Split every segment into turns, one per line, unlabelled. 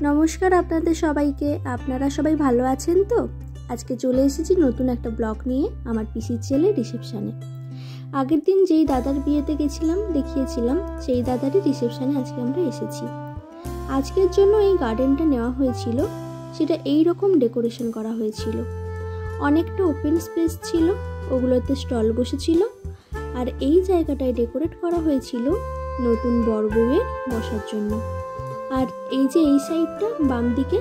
নমস্কার আপনাদের সবাইকে। আপনারা সবাই ভালো আছেন তো? আজকে চলে এসেছি নতুন একটা ব্লগ নিয়ে আমার পিসির ছেলে রিসেপশানে। আগের দিন যেই দাদার বিয়েতে গেছিলাম দেখিয়েছিলাম, সেই দাদারই রিসেপশানে আজকে আমরা এসেছি। আজকের জন্য এই গার্ডেনটা নেওয়া হয়েছিল, সেটা এই রকম ডেকোরেশন করা হয়েছিল। অনেকটা ওপেন স্পেস ছিল, ওগুলোতে স্টল বসেছিল, আর এই জায়গাটায় ডেকোরেট করা হয়েছিল নতুন বর বউয়ের বসার জন্য। আর এই যে এই সাইডটা বাম দিকে,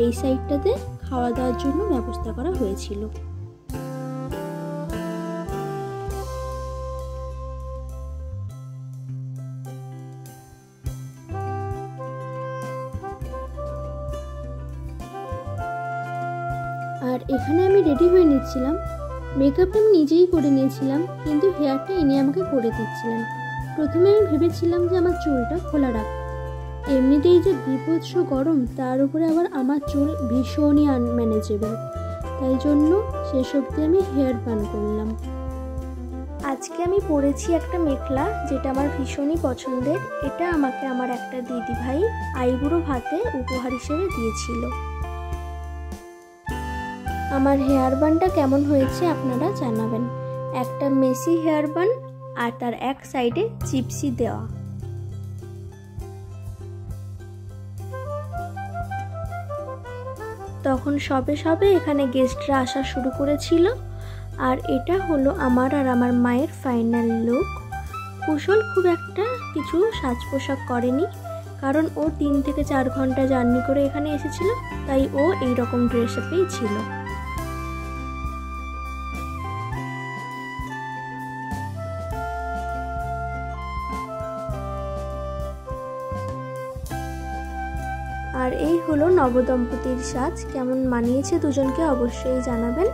এই সাইডটাতে খাওয়া দাওয়ার জন্য ব্যবস্থা করা হয়েছিল। আর এখানে আমি রেডি হয়ে নিচ্ছিলাম। মেকআপটা আমি নিজেই করে নিয়েছিলাম, কিন্তু হেয়ারটা ইনি আমাকে করে দিচ্ছিলেন। প্রথমে আমি ভেবেছিলাম যে আমার চুলটা খোলা রাখবো, এমনিতেই যে বিভৎস গরম, তার উপরে আবার আমার চুল ভীষণই আনম্যানেজেবল, তাই জন্য শেষ অবধি আমি হেয়ার বান করলাম। আজকে আমি পরেছি একটা মেখলা, যেটা আমার ভীষণই পছন্দের। এটা আমাকে আমার একটা দিদি ভাই আইবুড়ো ভাতে উপহার হিসেবে দিয়েছিল। আমার হেয়ার বানটা কেমন হয়েছে আপনারা জানাবেন। একটা মেসি হেয়ার বান আর তার এক সাইডে চিপসি দেওয়া। তখন সবে সবে এখানে গেস্টরা আসা শুরু করেছিল। আর এটা হলো আমার আর আমার মায়ের ফাইনাল লুক। কুশল খুব একটা কিছু সাজ পোশাক করেনি, কারণ ও 3 থেকে 4 ঘন্টা জার্নি করে এখানে এসেছিল, তাই ও এইরকম ড্রেস আপেই ছিল। আর এই হলো নবদম্পতির সাজ। কেমন মানিয়েছে দুজনকে অবশ্যই জানাবেন।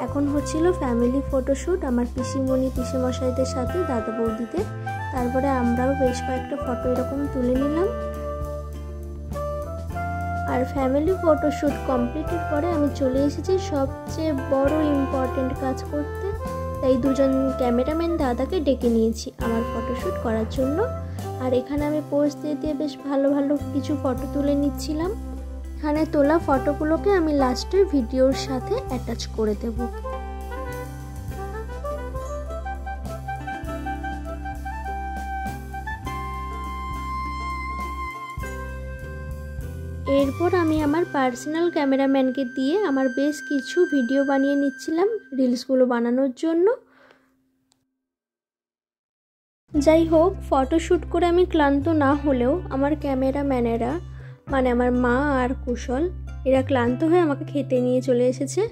এখন হচ্ছিল ফ্যামিলি ফটোশ্যুট আমার পিসিমণি পিসেমশাইদের সাথে, দাদা বৌদিদের। তারপরে আমরাও বেশ কয়েকটা ফটো এরকম তুলে নিলাম। আর ফ্যামিলি ফটোশ্যুট কমপ্লিটের পরে আমি চলে এসেছি সবচেয়ে বড় ইম্পর্টেন্ট কাজ করতে। তাই দুজন ক্যামেরাম্যান দাদাকে ডেকে নিয়েছি আমার ফটোশ্যুট করার জন্য। আর এখানে আমি পোজ দিয়ে দিয়ে বেশ ভালো ভালো কিছু ফটো তুলে নিচ্ছিলাম। এখানে তোলা ফটোগুলোকে আমি লাস্টের ভিডিওর সাথে অ্যাটাচ করে দেব। এরপর আমি আমার পার্সোনাল ক্যামেরাম্যানকে দিয়ে আমার বেশ কিছু ভিডিও বানিয়ে নিচ্ছিলাম রিলসগুলো বানানোর জন্য। যাই হোক, ফটোশ্যুট করে আমি ক্লান্ত না হলেও আমার ক্যামেরাম্যানেরা, মানে আমার মা আর কুশল, এরা ক্লান্ত হয়ে আমাকে খেতে নিয়ে চলে এসেছে।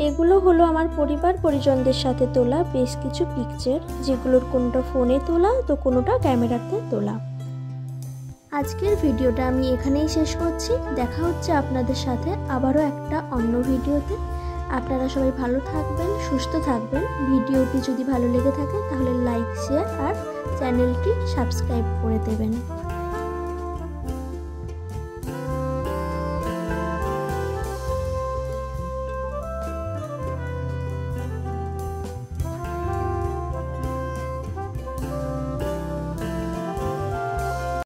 এগুলো হলো আমার পরিবার পরিজনদের সাথে তোলা বেশ কিছু পিকচার, যেগুলোর কোনোটা ফোনে তোলা তো কোনোটা ক্যামেরাতে তোলা। আজকের ভিডিওটা আমি এখানেই শেষ করছি। দেখা হচ্ছে আপনাদের সাথে আবারও একটা অন্য ভিডিওতে। আপনারা সবাই ভালো থাকবেন, সুস্থ থাকবেন। ভিডিওটি যদি ভালো লেগে থাকে তাহলে লাইক, শেয়ার আর চ্যানেলটি সাবস্ক্রাইব করে দেবেন।